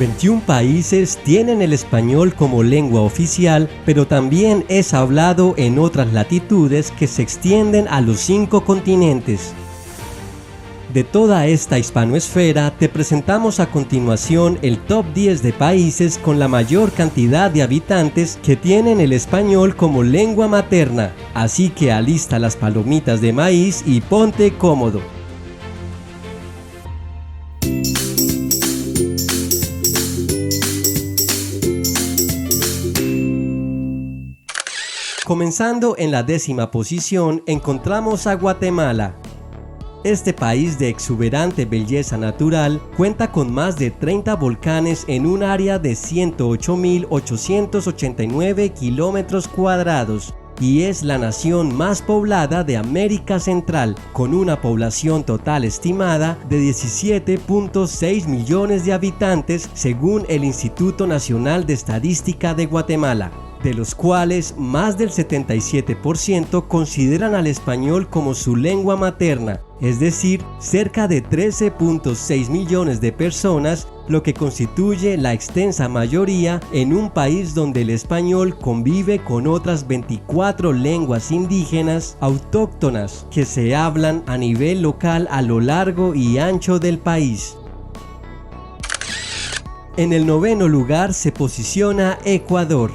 21 países tienen el español como lengua oficial, pero también es hablado en otras latitudes que se extienden a los 5 continentes. De toda esta hispanoesfera, te presentamos a continuación el top 10 de países con la mayor cantidad de habitantes que tienen el español como lengua materna. Así que alista las palomitas de maíz y ponte cómodo. Comenzando en la 10ª posición, encontramos a Guatemala. Este país de exuberante belleza natural cuenta con más de 30 volcanes en un área de 108.889 kilómetros cuadrados y es la nación más poblada de América Central, con una población total estimada de 17.6 millones de habitantes según el Instituto Nacional de Estadística de Guatemala, de los cuales más del 77% consideran al español como su lengua materna, es decir, cerca de 13.6 millones de personas, lo que constituye la extensa mayoría en un país donde el español convive con otras 24 lenguas indígenas autóctonas que se hablan a nivel local a lo largo y ancho del país. En el 9º lugar se posiciona Ecuador.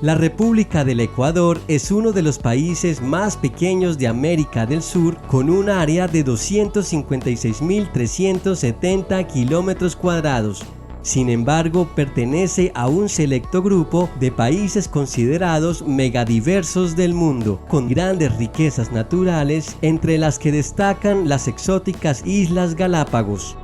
La República del Ecuador es uno de los países más pequeños de América del Sur, con un área de 256.370 kilómetros cuadrados. Sin embargo, pertenece a un selecto grupo de países considerados megadiversos del mundo, con grandes riquezas naturales, entre las que destacan las exóticas Islas Galápagos.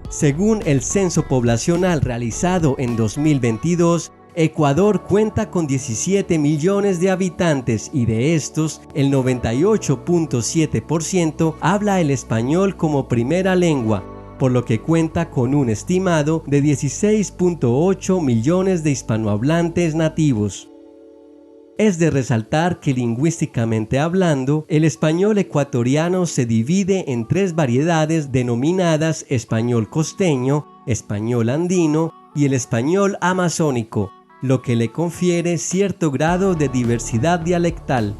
Según el censo poblacional realizado en 2022, Ecuador cuenta con 17 millones de habitantes y de estos, el 98.7% habla el español como primera lengua, por lo que cuenta con un estimado de 16.8 millones de hispanohablantes nativos. Es de resaltar que lingüísticamente hablando, el español ecuatoriano se divide en 3 variedades denominadas español costeño, español andino y el español amazónico, lo que le confiere cierto grado de diversidad dialectal.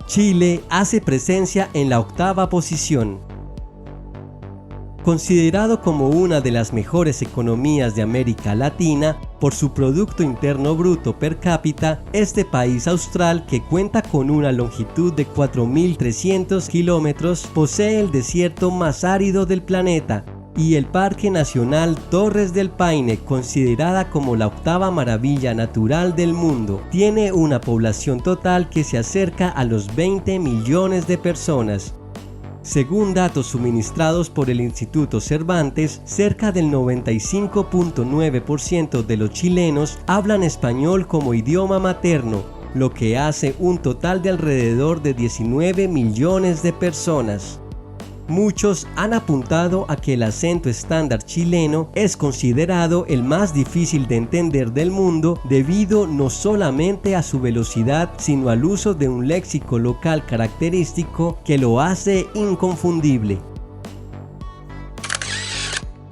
Chile hace presencia en la 8ª posición. Considerado como una de las mejores economías de América Latina por su Producto Interno Bruto per cápita, este país austral, que cuenta con una longitud de 4.300 kilómetros, posee el desierto más árido del planeta y el Parque Nacional Torres del Paine, considerada como la 8ª maravilla natural del mundo. Tiene una población total que se acerca a los 20 millones de personas. Según datos suministrados por el Instituto Cervantes, cerca del 95.9% de los chilenos hablan español como idioma materno, lo que hace un total de alrededor de 19 millones de personas. Muchos han apuntado a que el acento estándar chileno es considerado el más difícil de entender del mundo debido no solamente a su velocidad, sino al uso de un léxico local característico que lo hace inconfundible.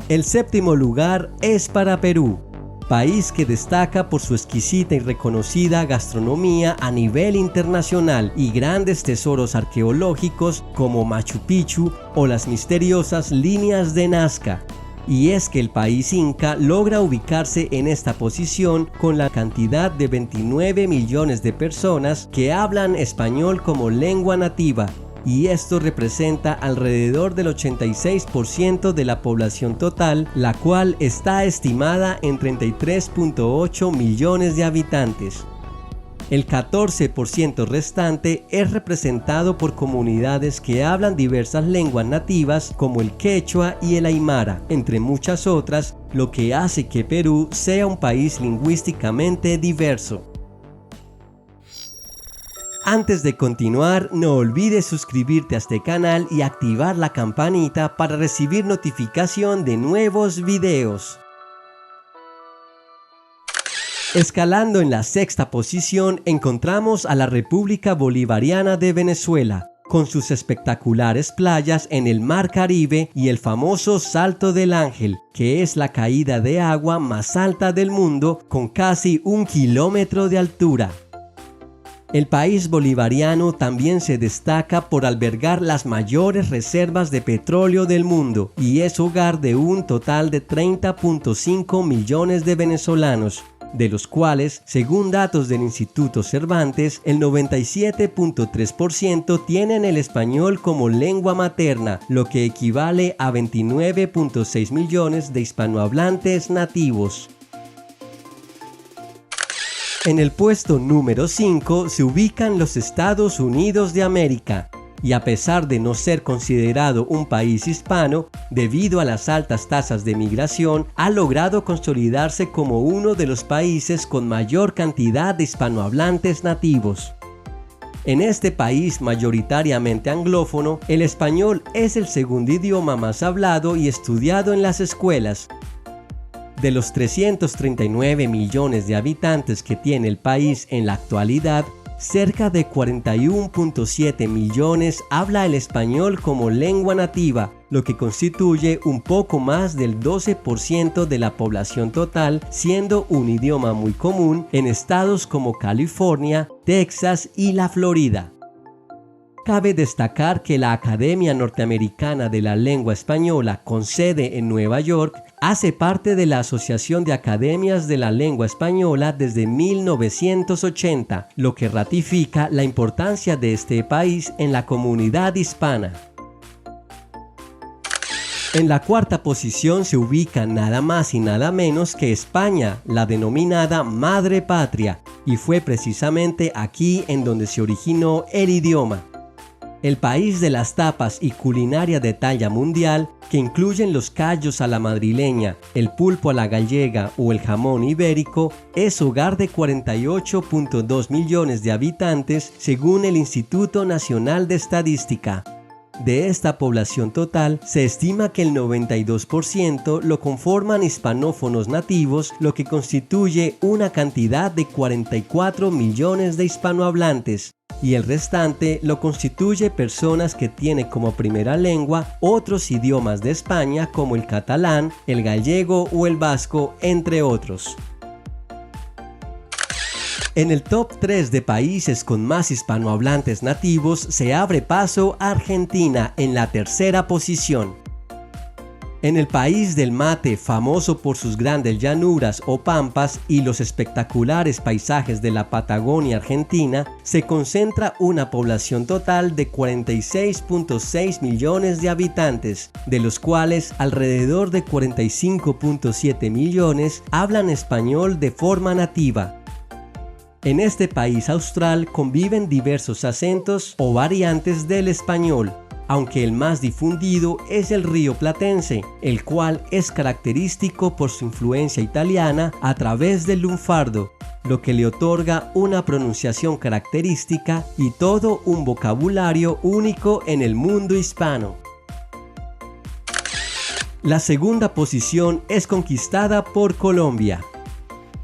El 7º lugar es para Perú, país que destaca por su exquisita y reconocida gastronomía a nivel internacional y grandes tesoros arqueológicos como Machu Picchu o las misteriosas líneas de Nazca. Y es que el país inca logra ubicarse en esta posición con la cantidad de 29 millones de personas que hablan español como lengua nativa, y esto representa alrededor del 86% de la población total, la cual está estimada en 33.8 millones de habitantes. El 14% restante es representado por comunidades que hablan diversas lenguas nativas como el quechua y el aymara, entre muchas otras, lo que hace que Perú sea un país lingüísticamente diverso. Antes de continuar, no olvides suscribirte a este canal y activar la campanita para recibir notificación de nuevos videos. Escalando en la 6ª posición encontramos a la República Bolivariana de Venezuela, con sus espectaculares playas en el Mar Caribe y el famoso Salto del Ángel, que es la caída de agua más alta del mundo con casi 1 kilómetro de altura. El país bolivariano también se destaca por albergar las mayores reservas de petróleo del mundo y es hogar de un total de 30.5 millones de venezolanos, de los cuales, según datos del Instituto Cervantes, el 97.3% tienen el español como lengua materna, lo que equivale a 29.6 millones de hispanohablantes nativos. En el puesto número 5 se ubican los Estados Unidos de América, y a pesar de no ser considerado un país hispano, debido a las altas tasas de migración, ha logrado consolidarse como uno de los países con mayor cantidad de hispanohablantes nativos. En este país mayoritariamente anglófono, el español es el segundo idioma más hablado y estudiado en las escuelas. De los 339 millones de habitantes que tiene el país en la actualidad, cerca de 41.7 millones habla el español como lengua nativa, lo que constituye un poco más del 12% de la población total, siendo un idioma muy común en estados como California, Texas y la Florida. Cabe destacar que la Academia Norteamericana de la Lengua Española, con sede en Nueva York, hace parte de la Asociación de Academias de la Lengua Española desde 1980, lo que ratifica la importancia de este país en la comunidad hispana. En la cuarta posición se ubica nada más y nada menos que España, la denominada Madre Patria, y fue precisamente aquí en donde se originó el idioma. El país de las tapas y culinaria de talla mundial, que incluyen los callos a la madrileña, el pulpo a la gallega o el jamón ibérico, es hogar de 48.2 millones de habitantes según el Instituto Nacional de Estadística. De esta población total, se estima que el 92% lo conforman hispanófonos nativos, lo que constituye una cantidad de 44 millones de hispanohablantes, y el restante lo constituye personas que tienen como primera lengua otros idiomas de España como el catalán, el gallego o el vasco, entre otros. En el top 3 de países con más hispanohablantes nativos se abre paso a Argentina en la tercera posición. En el país del mate, famoso por sus grandes llanuras o pampas y los espectaculares paisajes de la Patagonia Argentina, se concentra una población total de 46.6 millones de habitantes, de los cuales alrededor de 45.7 millones hablan español de forma nativa. En este país austral conviven diversos acentos o variantes del español, aunque el más difundido es el rioplatense, el cual es característico por su influencia italiana a través del lunfardo, lo que le otorga una pronunciación característica y todo un vocabulario único en el mundo hispano. La segunda posición es conquistada por Colombia,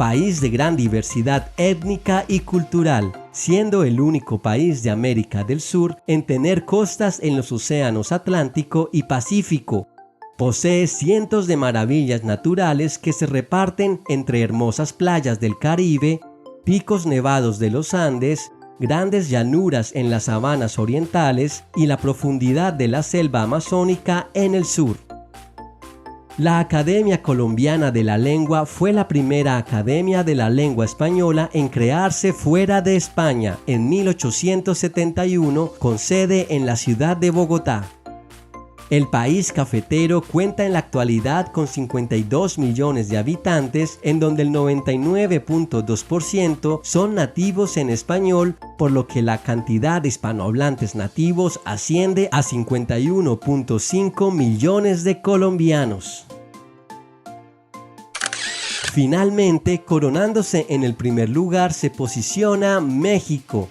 país de gran diversidad étnica y cultural, siendo el único país de América del Sur en tener costas en los océanos Atlántico y Pacífico. Posee cientos de maravillas naturales que se reparten entre hermosas playas del Caribe, picos nevados de los Andes, grandes llanuras en las sabanas orientales y la profundidad de la selva amazónica en el sur. La Academia Colombiana de la Lengua fue la primera academia de la lengua española en crearse fuera de España en 1871 con sede en la ciudad de Bogotá. El país cafetero cuenta en la actualidad con 52 millones de habitantes, en donde el 99.2% son nativos en español, por lo que la cantidad de hispanohablantes nativos asciende a 51.5 millones de colombianos. Finalmente, coronándose en el primer lugar se posiciona México.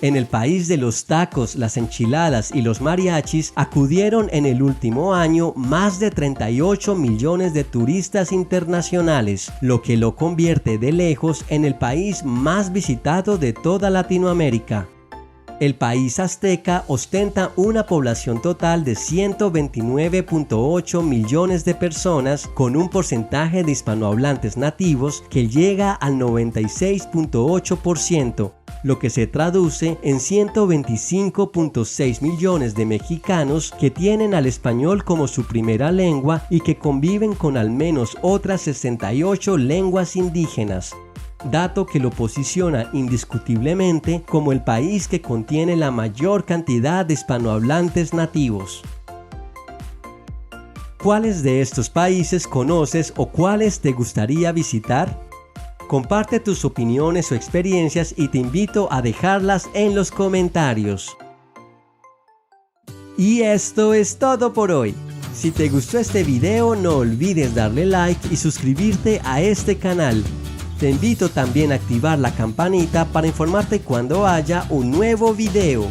En el país de los tacos, las enchiladas y los mariachis acudieron en el último año más de 38 millones de turistas internacionales, lo que lo convierte de lejos en el país más visitado de toda Latinoamérica. El país azteca ostenta una población total de 129.8 millones de personas, con un porcentaje de hispanohablantes nativos que llega al 96.8%, lo que se traduce en 125.6 millones de mexicanos que tienen al español como su primera lengua y que conviven con al menos otras 68 lenguas indígenas, dato que lo posiciona indiscutiblemente como el país que contiene la mayor cantidad de hispanohablantes nativos. ¿Cuáles de estos países conoces o cuáles te gustaría visitar? Comparte tus opiniones o experiencias y te invito a dejarlas en los comentarios. Y esto es todo por hoy. Si te gustó este video, no olvides darle like y suscribirte a este canal. Te invito también a activar la campanita para informarte cuando haya un nuevo video.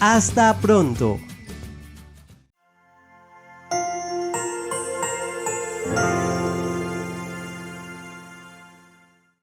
¡Hasta pronto!